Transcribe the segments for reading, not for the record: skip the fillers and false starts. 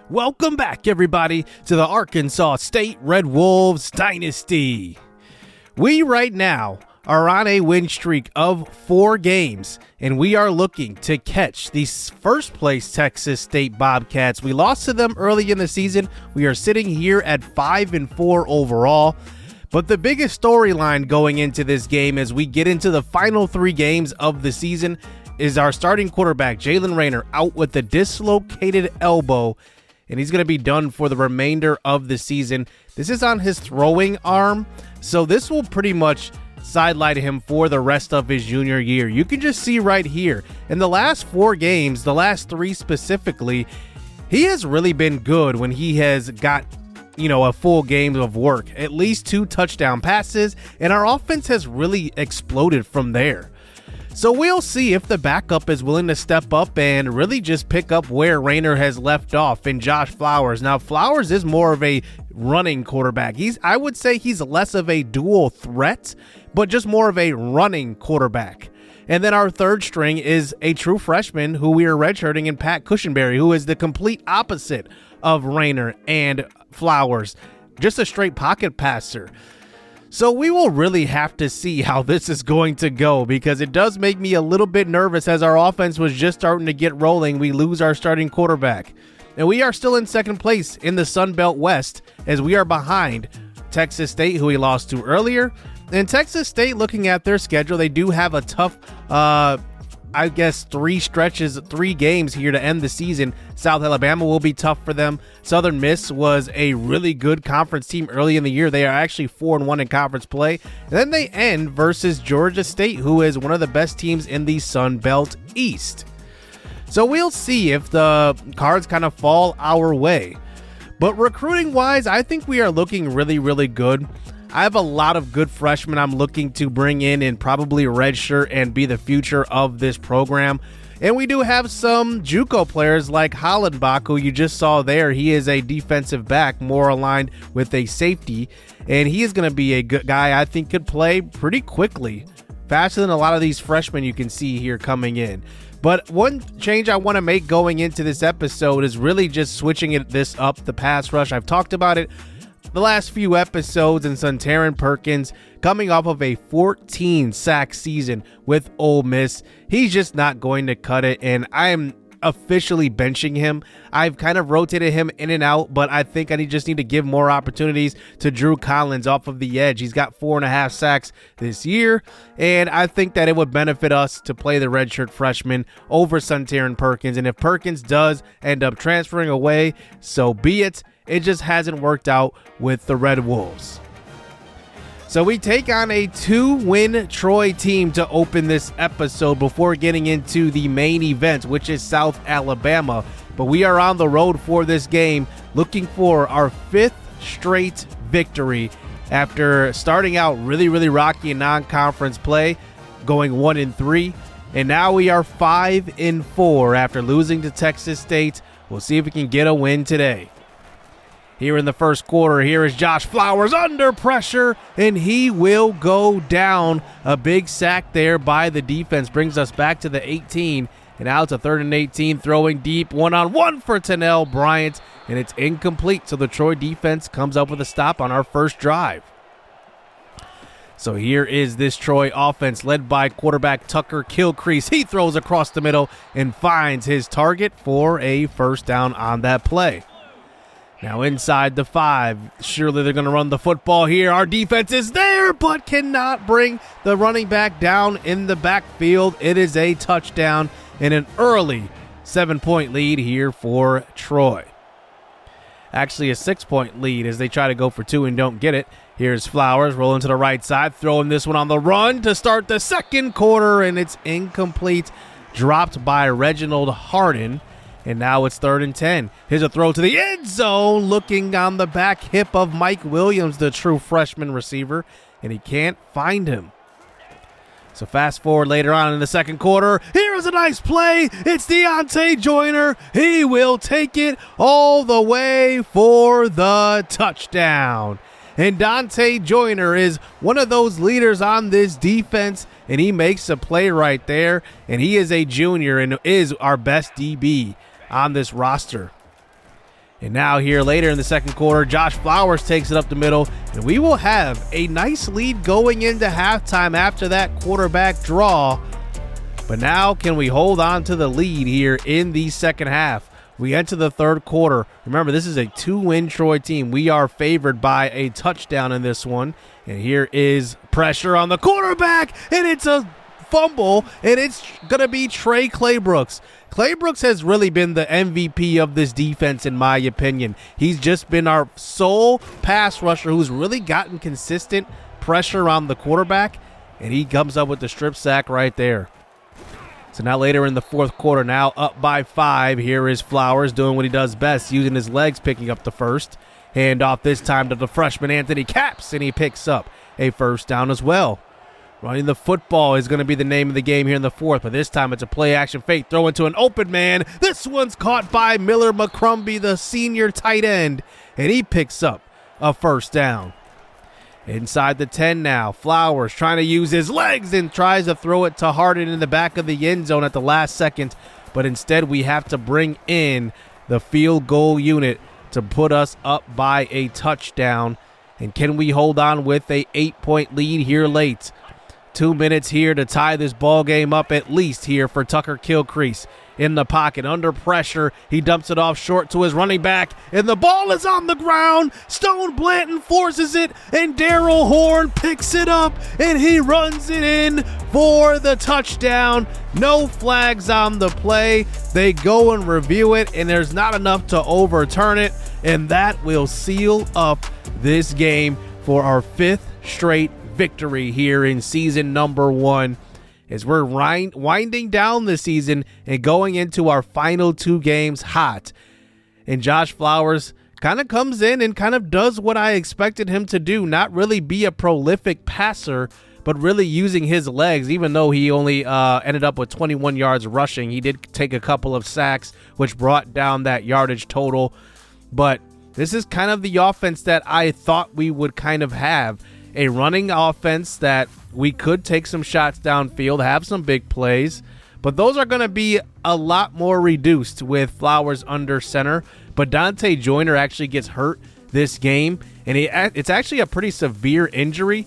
Welcome back, everybody, to the Arkansas State Red Wolves Dynasty. We right now are on a win streak of 4 games, and we are looking to catch the first place Texas State Bobcats. We lost to them early in the season. We are sitting here at 5-4 overall. But the biggest storyline going into this game as we get into the final 3 games of the season is our starting quarterback, Jaylon Raynor, out with a dislocated elbow, and he's going to be done for the remainder of the season. This is on his throwing arm, so this will pretty much sideline him for the rest of his junior year. You can just see right here, in the last 4 games, the last 3 specifically, he has really been good when he has got a full game of work, at least 2 touchdown passes, and our offense has really exploded from there. So we'll see if the backup is willing to step up and really just pick up where Raynor has left off in Josh Flowers. Now, Flowers is more of a running quarterback. I would say he's less of a dual threat, but just more of a running quarterback. And then our third string is a true freshman who we are redshirting in Pat Cushenberry, who is the complete opposite of Raynor and Flowers, just a straight pocket passer. So we will really have to see how this is going to go, because it does make me a little bit nervous as our offense was just starting to get rolling. We lose our starting quarterback. And we are still in second place in the Sun Belt West as we are behind Texas State, who we lost to earlier. And Texas State, looking at their schedule, they do have a tough 3 games here to end the season. South Alabama will be tough for them. Southern Miss was a really good conference team early in the year. They are actually 4-1 in conference play. And then they end versus Georgia State, who is one of the best teams in the Sun Belt East. So we'll see if the cards kind of fall our way. But recruiting wise, I think we are looking really, really good. I have a lot of good freshmen I'm looking to bring in and probably redshirt and be the future of this program. And we do have some JUCO players like Hollenbach, who you just saw there. He is a defensive back, more aligned with a safety. And he is going to be a good guy I think could play pretty quickly, faster than a lot of these freshmen you can see here coming in. But one change I want to make going into this episode is really just switching this up, the pass rush. I've talked about it the last few episodes, and Suntarine Perkins coming off of a 14-sack season with Ole Miss. He's just not going to cut it, and I am officially benching him. I've kind of rotated him in and out, but I think I just need to give more opportunities to Drew Collins off of the edge. He's got 4.5 sacks this year, and I think that it would benefit us to play the redshirt freshman over Suntarine Perkins. And if Perkins does end up transferring away, so be it. It just hasn't worked out with the Red Wolves. So we take on a 2-win Troy team to open this episode before getting into the main event, which is South Alabama. But we are on the road for this game, looking for our 5th straight victory after starting out really, really rocky in non-conference play, going 1-3. And now we are 5-4 after losing to Texas State. We'll see if we can get a win today. Here in the first quarter, here is Josh Flowers under pressure, and he will go down. A big sack there by the defense brings us back to the 18, and now it's a 3rd and 18, throwing deep, one-on-one for Tennell Bryant, and it's incomplete. So the Troy defense comes up with a stop on our first drive. So here is this Troy offense led by quarterback Tucker Kilcrease. He throws across the middle and finds his target for a first down on that play. Now inside the 5, surely they're going to run the football here. Our defense is there, but cannot bring the running back down in the backfield. It is a touchdown and an early 7-point lead here for Troy. Actually a 6-point lead as they try to go for 2 and don't get it. Here's Flowers rolling to the right side, throwing this one on the run to start the second quarter, and it's incomplete, dropped by Reginald Harden. And now it's 3rd and 10. Here's a throw to the end zone, looking on the back hip of Mike Williams, the true freshman receiver, and he can't find him. So fast forward later on in the second quarter. Here is a nice play. It's Deontay Joyner. He will take it all the way for the touchdown. And Deontay Joyner is one of those leaders on this defense, and he makes a play right there. And he is a junior and is our best DB on this roster. And now here later in the second quarter, Josh Flowers takes it up the middle, and we will have a nice lead going into halftime after that quarterback draw. But now can we hold on to the lead here in the second half? We enter the third quarter. Remember, this is a 2-win Troy team. We are favored by a touchdown in this one. And here is pressure on the quarterback, and it's a fumble, and it's going to be Tre Claybrooks. Claybrooks has really been the MVP of this defense, in my opinion. He's just been our sole pass rusher who's really gotten consistent pressure on the quarterback, and he comes up with the strip sack right there. So now later in the fourth quarter, now up by 5, here is Flowers doing what he does best, using his legs, picking up the first. Hand off this time to the freshman Anthony Capps, and he picks up a first down as well. Running the football is going to be the name of the game here in the fourth, but this time it's a play-action fake, throw into an open man. This one's caught by Miller McCrumbie, the senior tight end, and he picks up a first down. Inside the 10 now, Flowers trying to use his legs and tries to throw it to Harden in the back of the end zone at the last second, but instead we have to bring in the field goal unit to put us up by a touchdown. And can we hold on with a 8-point lead here late? 2 minutes here to tie this ball game up at least here for Tucker Kilcrease. In the pocket, under pressure, he dumps it off short to his running back, and the ball is on the ground. Stone Blanton forces it, and Darrell Horn picks it up, and he runs it in for the touchdown. No flags on the play. They go and review it, and there's not enough to overturn it, and that will seal up this game for our 5th straight victory here in season number 1. As we're winding down the season and going into our final 2 games hot. And Josh Flowers kind of comes in and kind of does what I expected him to do, not really be a prolific passer, but really using his legs. Even though he only ended up with 21 yards rushing, he did take a couple of sacks, which brought down that yardage total. But this is kind of the offense that I thought we would kind of have. A running offense that we could take some shots downfield, have some big plays, but those are going to be a lot more reduced with Flowers under center. But Dante Joyner actually gets hurt this game, and it's actually a pretty severe injury,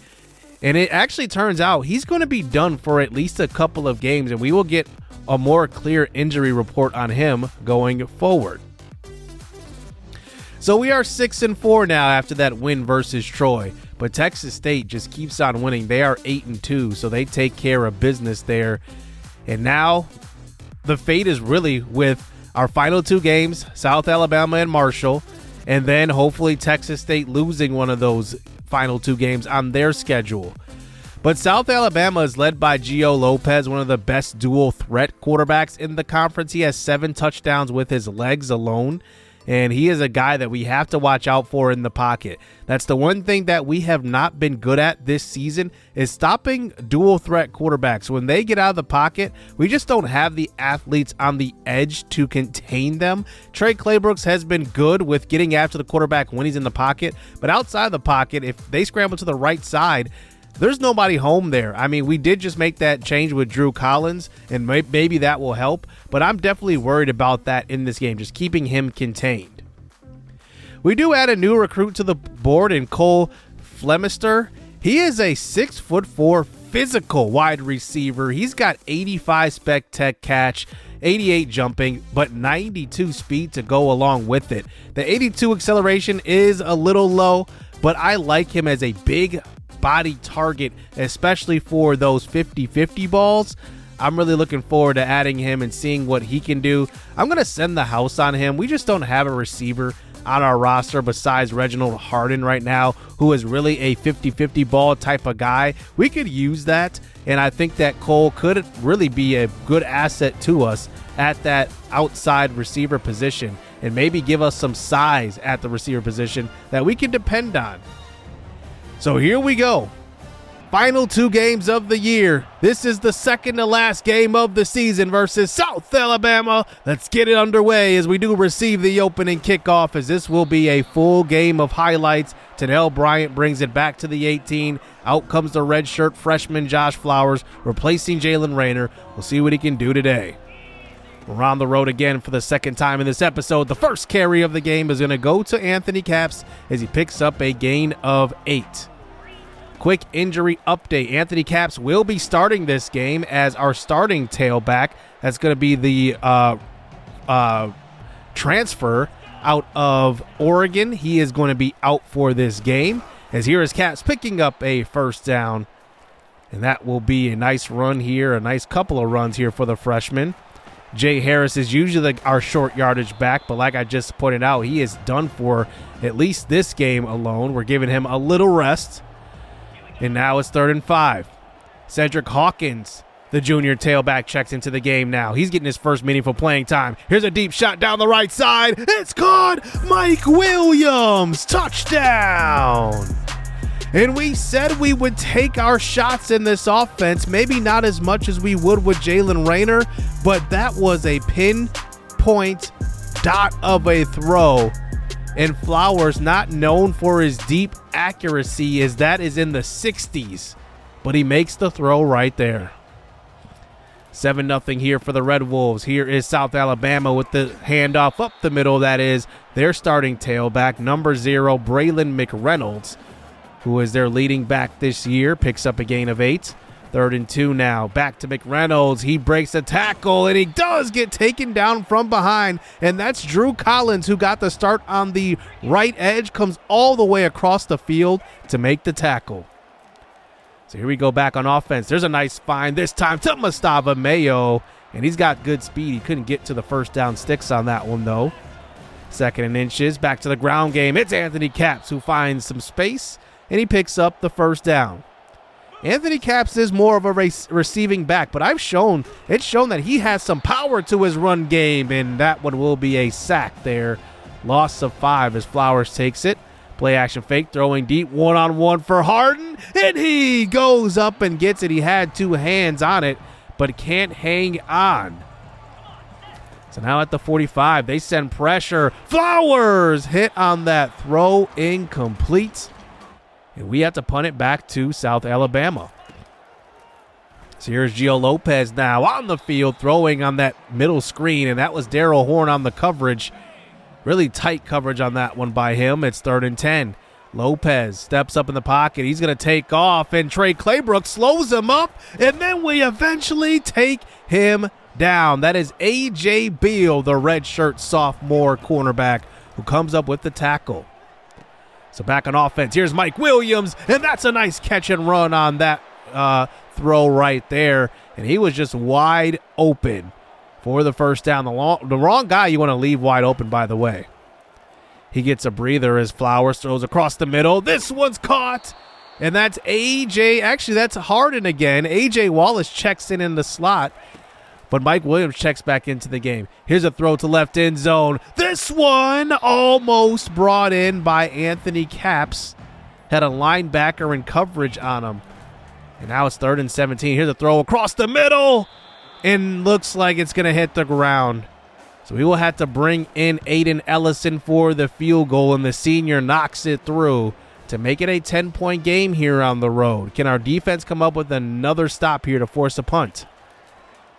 and it actually turns out he's going to be done for at least a couple of games, and we will get a more clear injury report on him going forward. So we are 6-4 now after that win versus Troy. But Texas State just keeps on winning. They are 8-2, so they take care of business there. And now the fate is really with our final 2 games, South Alabama and Marshall, and then hopefully Texas State losing one of those final 2 games on their schedule. But South Alabama is led by Gio Lopez, one of the best dual threat quarterbacks in the conference. He has 7 touchdowns with his legs alone. And he is a guy that we have to watch out for in the pocket. That's the one thing that we have not been good at this season, is stopping dual threat quarterbacks. When they get out of the pocket, we just don't have the athletes on the edge to contain them. Tre Claybrooks has been good with getting after the quarterback when he's in the pocket, but outside the pocket, if they scramble to the right side, there's nobody home there. I mean, we did just make that change with Drew Collins, and maybe that will help, but I'm definitely worried about that in this game, just keeping him contained. We do add a new recruit to the board in Cole Flemister. He is a 6'4" physical wide receiver. He's got 85 spec tech catch, 88 jumping, but 92 speed to go along with it. The 82 acceleration is a little low, but I like him as a big body target, especially for those 50-50 balls. I'm really looking forward to adding him and seeing what he can do. I'm going to send the house on him. We just don't have a receiver on our roster besides Reginald Harden right now, who is really a 50-50 ball type of guy. We could use that, and I think that Cole could really be a good asset to us at that outside receiver position and maybe give us some size at the receiver position that we can depend on. So here we go. Final 2 games of the year. This is the second to last game of the season versus South Alabama. Let's get it underway as we do receive the opening kickoff, as this will be a full game of highlights. Tennell Bryant brings it back to the 18. Out comes the redshirt freshman Josh Flowers, replacing Jaylon Raynor. We'll see what he can do today. We're on the road again for the second time in this episode. The first carry of the game is going to go to Anthony Capps as he picks up a gain of 8. Quick injury update. Anthony Capps will be starting this game as our starting tailback. That's going to be the transfer out of Oregon. He is going to be out for this game. As here is Capps picking up a first down. And that will be a nice run here, a nice couple of runs here for the freshman. Jay Harris is usually our short yardage back, but like I just pointed out, he is done for at least this game alone. We're giving him a little rest. And now it's 3rd and 5. Cedric Hawkins, the junior tailback, checks into the game now. He's getting his first meaningful playing time. Here's a deep shot down the right side. It's caught. Mike Williams, touchdown. And we said we would take our shots in this offense, maybe not as much as we would with Jaylon Raynor, but that was a pinpoint dot of a throw. And Flowers, not known for his deep accuracy, as that is in the 60s, but he makes the throw right there. 7-0 here for the Red Wolves. Here is South Alabama with the handoff up the middle. That is their starting tailback, number 0, Braylon McReynolds, who is their leading back this year, picks up a gain of 8. 3rd and 2 now. Back to McReynolds. He breaks a tackle, and he does get taken down from behind. And that's Drew Collins, who got the start on the right edge, comes all the way across the field to make the tackle. So here we go back on offense. There's a nice find this time to Mustafa Mayo, and he's got good speed. He couldn't get to the first down sticks on that one, though. 2nd and inches. Back to the ground game. It's Anthony Capps who finds some space, and he picks up the first down. Anthony Capps is more of a receiving back, but it's shown that he has some power to his run game, and that one will be a sack there. Loss of 5 as Flowers takes it. Play action fake, throwing deep, one-on-one for Harden, and he goes up and gets it. He had 2 hands on it, but can't hang on. So now at the 45, they send pressure. Flowers hit on that throw, incomplete. And we have to punt it back to South Alabama. So here's Gio Lopez now on the field, throwing on that middle screen, and that was Darrell Horn on the coverage. Really tight coverage on that one by him. It's 3rd and 10. Lopez steps up in the pocket. He's going to take off, and Tre Claybrooks slows him up, and then we eventually take him down. That is A.J. Beal, the redshirt sophomore cornerback, who comes up with the tackle. So back on offense, here's Mike Williams, and that's a nice catch and run on that throw right there. And he was just wide open for the first down. The wrong guy you want to leave wide open, by the way. He gets a breather as Flowers throws across the middle. This one's caught, and that's A.J. Actually, that's Harden again. A.J. Wallace checks in the slot, but Mike Williams checks back into the game. Here's a throw to left end zone. This one almost brought in by Anthony Capps. Had a linebacker in coverage on him. And now it's 3rd and 17. Here's a throw across the middle. And looks like it's going to hit the ground. So we will have to bring in Aiden Ellison for the field goal, and the senior knocks it through to make it a 10-point game here on the road. Can our defense come up with another stop here to force a punt?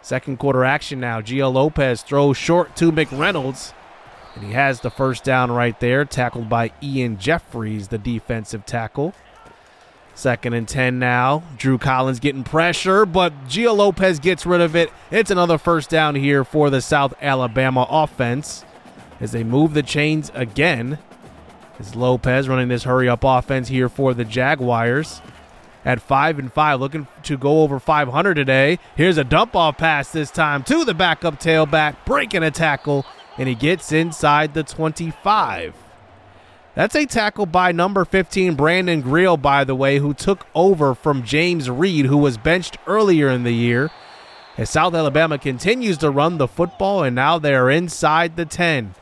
Second quarter action now. Gio Lopez throws short to McReynolds, and he has the first down right there, tackled by Ian Jeffries, the defensive tackle. 2nd and 10 now. Drew Collins getting pressure, but Gio Lopez gets rid of it. It's another first down here for the South Alabama offense as they move the chains again. As Lopez running this hurry-up offense here for the Jaguars. At 5-5, looking to go over 500 today. Here's a dump-off pass this time to the backup tailback, breaking a tackle, and he gets inside the 25. That's a tackle by number 15, Brandon Greal, by the way, who took over from James Reed, who was benched earlier in the year. As South Alabama continues to run the football, and now they're inside the 10.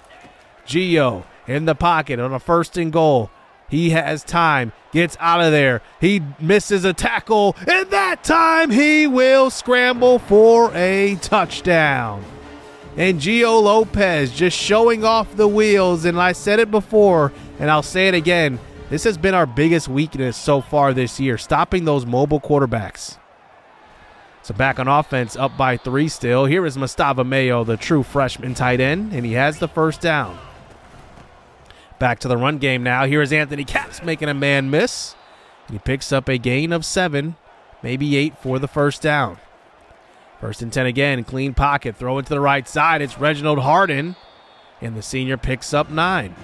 Gio in the pocket on a 1st and goal. He has time, gets out of there. He misses a tackle, and that time he will scramble for a touchdown. And Gio Lopez just showing off the wheels, and I said it before, and I'll say it again, this has been our biggest weakness so far this year, stopping those mobile quarterbacks. So back on offense, up by 3 still. Here is Mustafa Mayo, the true freshman tight end, and he has the first down. Back to the run game now. Here is Anthony Capps making a man miss. He picks up a gain of 7, maybe 8 for the first down. 1st and 10 again, clean pocket, throw it to the right side. It's Reginald Harden, and the senior picks up 9.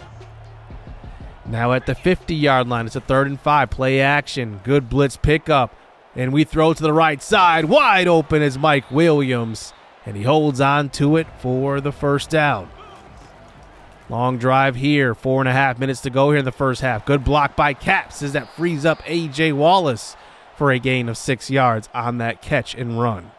Now at the 50-yard line, it's a 3rd and 5, play action, good blitz pickup. And we throw to the right side. Wide open is Mike Williams. And he holds on to it for the first down. Long drive here. 4.5 minutes to go here in the first half. Good block by Capps as that frees up A.J. Wallace for a gain of 6 yards on that catch and run.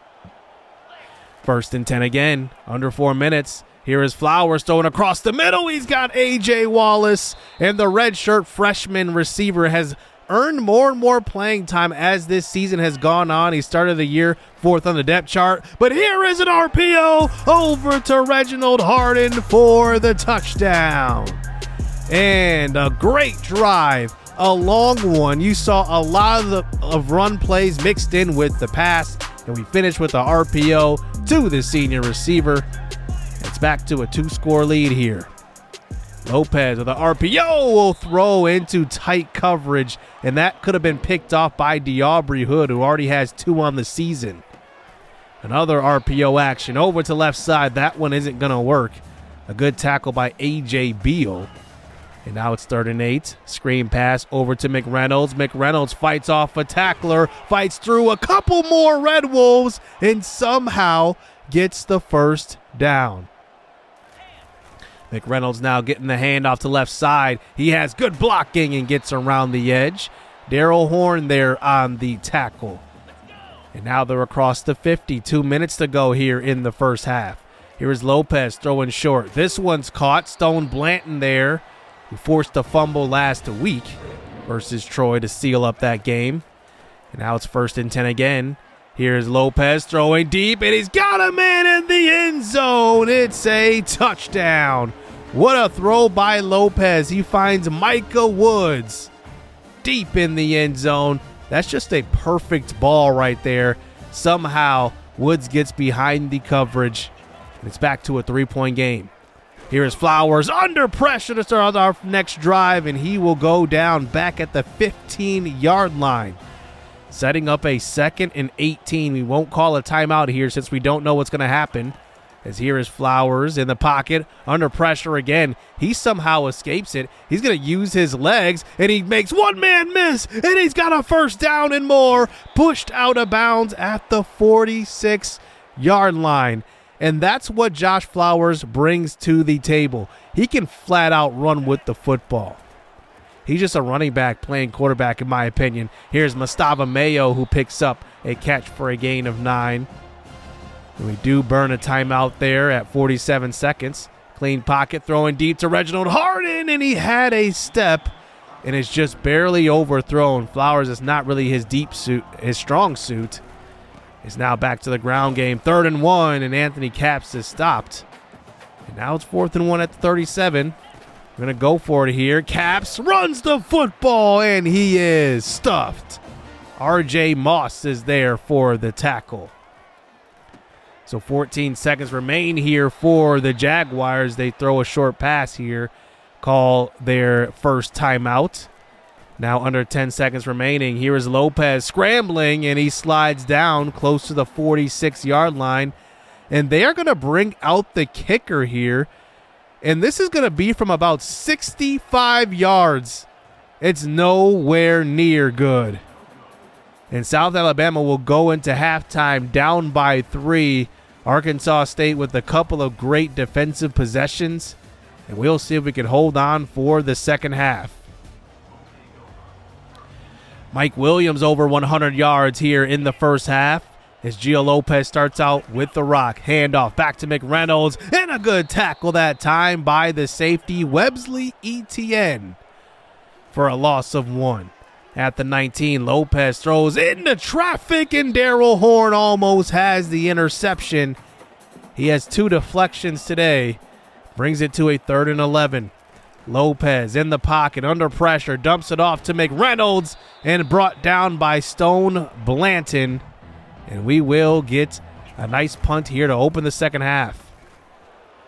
1st and 10 again. Under 4 minutes. Here is Flowers throwing across the middle. He's got A.J. Wallace. And the redshirt freshman receiver has earned more and more playing time as this season has gone on. He started the year 4th on the depth chart, but here is an RPO over to Reginald Harden for the touchdown. And a great drive, a long one. You saw a lot of run plays mixed in with the pass, and we finished with the RPO to the senior receiver. It's back to a 2-score lead here. Lopez with the RPO will throw into tight coverage, and that could have been picked off by DeAubrey Hood, who already has 2 on the season. Another RPO action over to left side. That one isn't going to work. A good tackle by A.J. Beal. And now it's 3rd and 8. Screen pass over to McReynolds. McReynolds fights off a tackler, fights through a couple more Red Wolves, and somehow gets the first down. McReynolds now getting the handoff to left side. He has good blocking and gets around the edge. Darrell Horn there on the tackle. And now they're across the 50. 2 minutes to go here in the first half. Here is Lopez throwing short. This one's caught. Stone Blanton there, who forced a fumble last week versus Troy to seal up that game. And now it's 1st and 10 again. Here's Lopez throwing deep, and he's got a man in the end zone. It's a touchdown. What a throw by Lopez. He finds Micah Woods deep in the end zone. That's just a perfect ball right there. Somehow, Woods gets behind the coverage, and it's back to a 3-point game. Here is Flowers under pressure to start our next drive, and he will go down back at the 15-yard line. Setting up a 2nd and 18. We won't call a timeout here since we don't know what's going to happen. As here is Flowers in the pocket, under pressure again. He somehow escapes it. He's going to use his legs, and he makes one man miss, and he's got a first down and more. Pushed out of bounds at the 46-yard line. And that's what Josh Flowers brings to the table. He can flat out run with the football. He's just a running back playing quarterback, in my opinion. Here's Mustafa Mayo, who picks up a catch for a gain of 9. And we do burn a timeout there at 47 seconds. Clean pocket, throwing deep to Reginald Harden, and he had a step and is just barely overthrown. Flowers is not really his strong suit. Is now back to the ground game. 3rd and 1, and Anthony Capps is stopped. And now it's 4th and 1 at the 37. We're going to go for it here. Capps runs the football, and he is stuffed. R.J. Moss is there for the tackle. So 14 seconds remain here for the Jaguars. They throw a short pass here, call their first timeout. Now under 10 seconds remaining. Here is Lopez scrambling, and he slides down close to the 46-yard line. And they are going to bring out the kicker here. And this is going to be from about 65 yards. It's nowhere near good. And South Alabama will go into halftime down by 3. Arkansas State with a couple of great defensive possessions. And we'll see if we can hold on for the second half. Mike Williams over 100 yards here in the first half. As Gio Lopez starts out with the rock. Handoff back to McReynolds. And a good tackle that time by the safety, Websley Etienne, for a loss of 1. At the 19, Lopez throws into traffic, and Darrell Horn almost has the interception. He has 2 deflections today. Brings it to a 3rd and 11. Lopez in the pocket, under pressure, dumps it off to McReynolds, and brought down by Stone Blanton. And we will get a nice punt here to open the second half.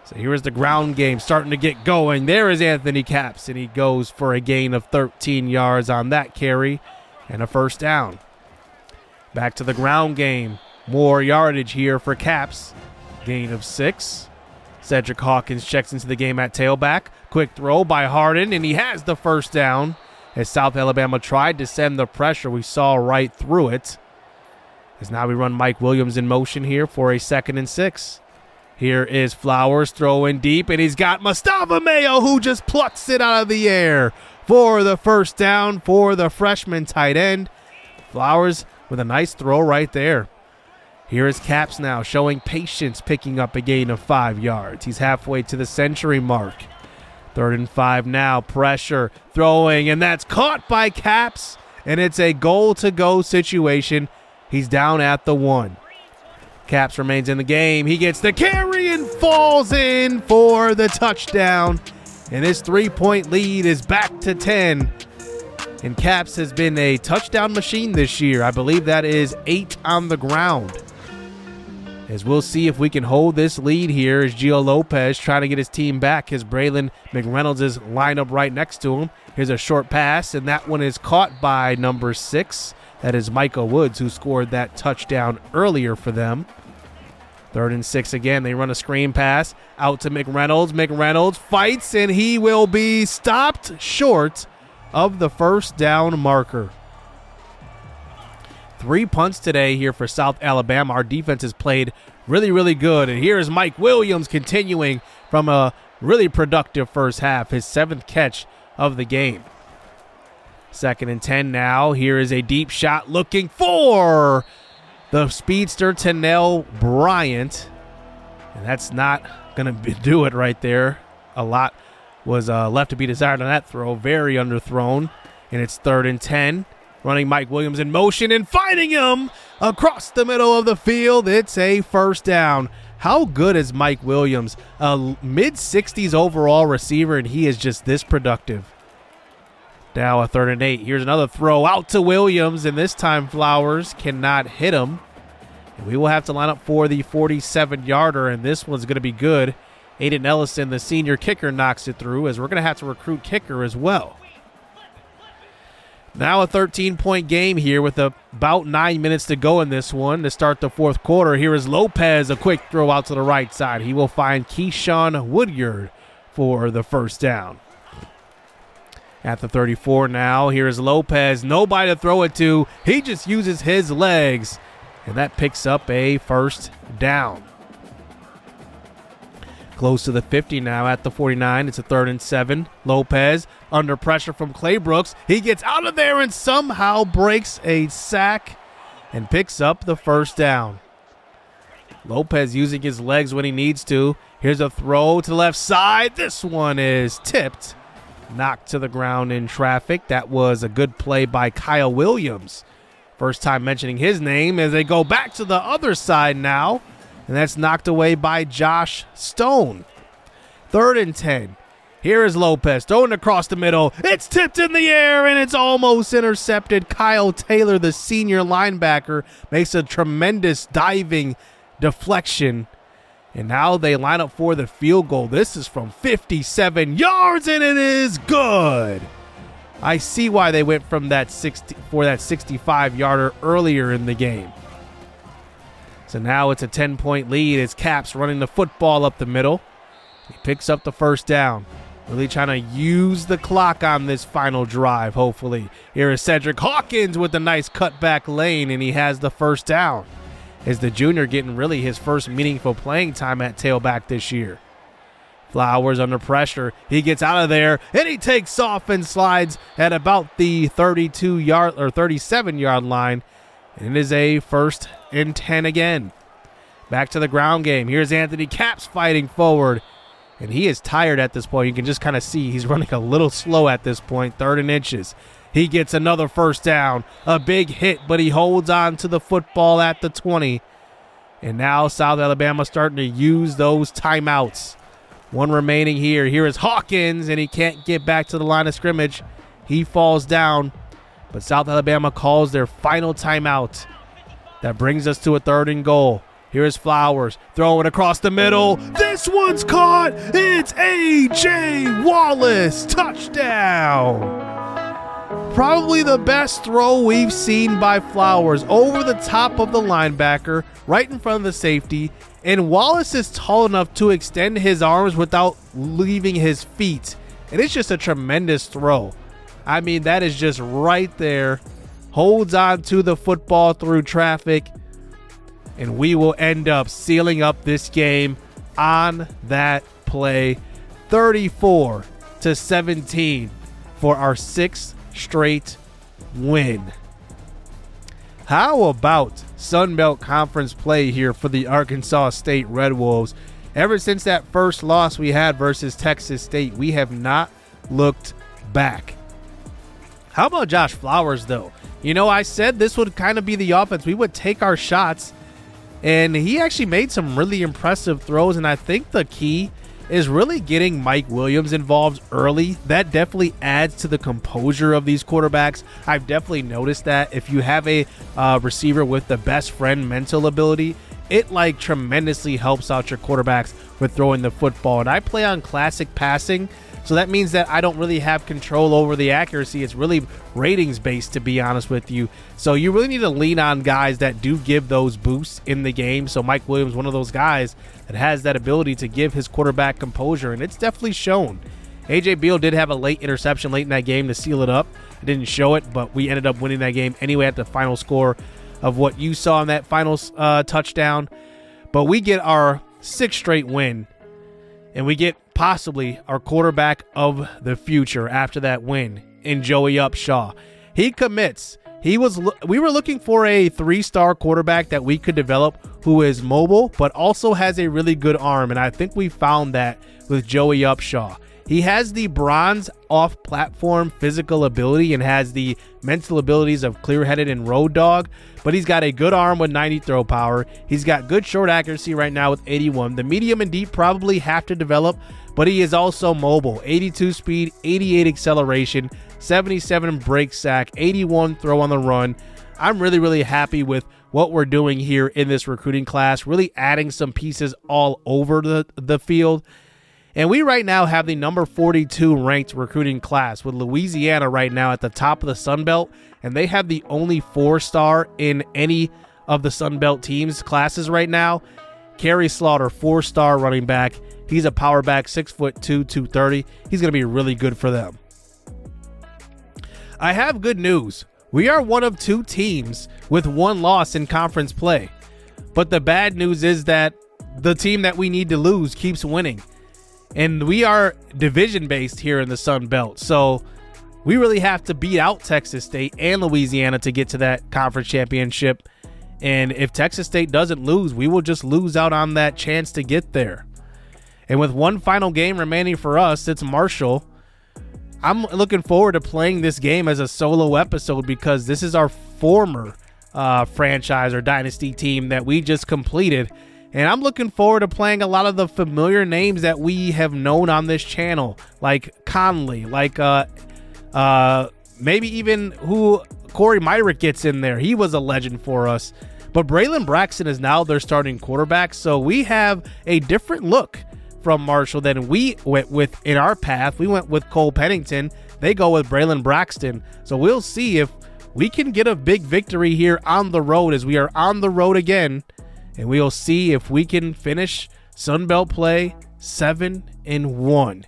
So here is the ground game starting to get going. There is Anthony Capps, and he goes for a gain of 13 yards on that carry and a first down. Back to the ground game. More yardage here for Capps. Gain of 6. Cedric Hawkins checks into the game at tailback. Quick throw by Harden, and he has the first down. As South Alabama tried to send the pressure, we saw right through it. As now we run Mike Williams in motion here for a 2nd and 6. Here is Flowers throwing deep, and he's got Mustafa Mayo, who just plucks it out of the air for the first down for the freshman tight end. Flowers with a nice throw right there. Here is Capps now showing patience, picking up a gain of 5 yards. He's halfway to the century mark. 3rd and 5 now, pressure, throwing, and that's caught by Capps, and it's a goal-to-go situation. He's down at the 1. Capps remains in the game. He gets the carry and falls in for the touchdown. And his 3-point lead is back to 10. And Capps has been a touchdown machine this year. I believe that is 8 on the ground. As we'll see if we can hold this lead here as Gio Lopez trying to get his team back as Braylon McReynolds is lined up right next to him. Here's a short pass, and that one is caught by number 6. That is Micah Woods, who scored that touchdown earlier for them. 3rd and 6 again. They run a screen pass out to McReynolds. McReynolds fights, and he will be stopped short of the first down marker. 3 punts today here for South Alabama. Our defense has played really, really good. And here is Mike Williams continuing from a really productive first half, his 7th catch of the game. 2nd and 10 now. Here is a deep shot looking for the speedster Tennell Bryant. And that's not going to do it right there. A lot was left to be desired on that throw. Very underthrown. And it's 3rd and 10. Running Mike Williams in motion and finding him across the middle of the field. It's a first down. How good is Mike Williams? A mid-60s overall receiver, and he is just this productive. Now a 3rd and 8. Here's another throw out to Williams, and this time Flowers cannot hit him. And we will have to line up for the 47-yarder, and this one's going to be good. Aiden Ellison, the senior kicker, knocks it through, as we're going to have to recruit kicker as well. Now a 13-point game here with about 9 minutes to go in this one to start the 4th quarter. Here is Lopez, a quick throw out to the right side. He will find Keyshawn Woodyard for the first down. At the 34 now, here is Lopez. Nobody to throw it to. He just uses his legs, and that picks up a first down. Close to the 50 now at the 49. It's a 3rd and 7. Lopez under pressure from Claybrooks. He gets out of there and somehow breaks a sack and picks up the first down. Lopez using his legs when he needs to. Here's a throw to the left side. This one is tipped. Knocked to the ground in traffic. That was a good play by Kyle Williams. First time mentioning his name as they go back to the other side now. And that's knocked away by Josh Stone. 3rd and 10. Here is Lopez throwing across the middle. It's tipped in the air, and it's almost intercepted. Kyle Taylor, the senior linebacker, makes a tremendous diving deflection. And now they line up for the field goal. This is from 57 yards, and it is good. I see why they went from that 65-yarder earlier in the game. So now it's a 10-point lead as Capps running the football up the middle. He picks up the first down. Really trying to use the clock on this final drive, hopefully. Here is Cedric Hawkins with a nice cutback lane, and he has the first down. As the junior getting really his first meaningful playing time at tailback this year. Flowers under pressure. He gets out of there, and he takes off and slides at about the 32-yard or 37-yard line. And it is a 1st and 10 again. Back to the ground game. Here's Anthony Capps fighting forward. And he is tired at this point. You can just kind of see he's running a little slow at this point. 3rd and inches. He gets another first down. A big hit, but he holds on to the football at the 20. And now South Alabama starting to use those timeouts. One remaining here. Here is Hawkins, and he can't get back to the line of scrimmage. He falls down. But South Alabama calls their final timeout. That brings us to a 3rd and goal. Here's Flowers throwing across the middle. This one's caught. It's A.J. Wallace. Touchdown. Probably the best throw we've seen by Flowers, over the top of the linebacker, right in front of the safety. And Wallace is tall enough to extend his arms without leaving his feet. And it's just a tremendous throw. I mean, that is just right there. Holds on to the football through traffic. And we will end up sealing up this game on that play. 34-17 for our 6th straight win. How about Sun Belt Conference play here for the Arkansas State Red Wolves? Ever since that first loss we had versus Texas State, we have not looked back. How about Josh Flowers, though? You know, I said this would kind of be the offense. We would take our shots, and he actually made some really impressive throws, and I think the key is really getting Mike Williams involved early. That definitely adds to the composure of these quarterbacks. I've definitely noticed that if you have a receiver with the best friend mental ability, it like tremendously helps out your quarterbacks with throwing the football. And I play on classic passing, so that means that I don't really have control over the accuracy. It's really ratings based, to be honest with you. So you really need to lean on guys that do give those boosts in the game. So Mike Williams, one of those guys that has that ability to give his quarterback composure, and it's definitely shown. AJ Beal did have a late interception late in that game to seal it up. I didn't show it, but we ended up winning that game anyway at the final score of what you saw in that final touchdown. But we get our 6th straight win, and we get possibly our quarterback of the future after that win in Joey Upshaw. He commits. We were looking for a 3-star quarterback that we could develop who is mobile but also has a really good arm, and I think we found that with Joey Upshaw. He has the bronze off-platform physical ability and has the mental abilities of clear-headed and road dog, but he's got a good arm with 90 throw power. He's got good short accuracy right now with 81. The medium and deep probably have to develop, but he is also mobile. 82 speed, 88 acceleration, 77 break sack, 81 throw on the run. I'm really, really happy with what we're doing here in this recruiting class, really adding some pieces all over the field. And we right now have the number 42 ranked recruiting class, with Louisiana right now at the top of the Sun Belt, and they have the only 4-star in any of the Sun Belt teams classes right now. Kerry Slaughter, 4-star running back. He's a power back, 6'2", 230. He's going to be really good for them. I have good news. We are one of 2 teams with 1 loss in conference play. But the bad news is that the team that we need to lose keeps winning. And we are division-based here in the Sun Belt. So we really have to beat out Texas State and Louisiana to get to that conference championship. And if Texas State doesn't lose, we will just lose out on that chance to get there. And with one final game remaining for us, it's Marshall. I'm looking forward to playing this game as a solo episode because this is our former franchise or dynasty team that we just completed. And I'm looking forward to playing a lot of the familiar names that we have known on this channel, like Conley, like maybe even who Corey Myrick gets in there. He was a legend for us. But Braylon Braxton is now their starting quarterback, so we have a different look from Marshall than we went with in our path. We went with Cole Pennington. They go with Braylon Braxton. So we'll see if we can get a big victory here on the road, as we are on the road again. And we'll see if we can finish Sunbelt play 7-1.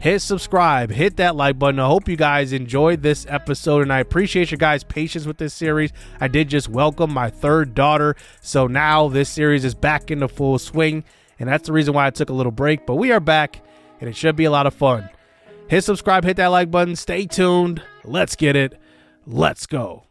Hit subscribe, hit that like button. I hope you guys enjoyed this episode, and I appreciate your guys' patience with this series. I did just welcome my 3rd daughter, so now this series is back into full swing, and that's the reason why I took a little break. But we are back, and it should be a lot of fun. Hit subscribe, hit that like button. Stay tuned. Let's get it. Let's go.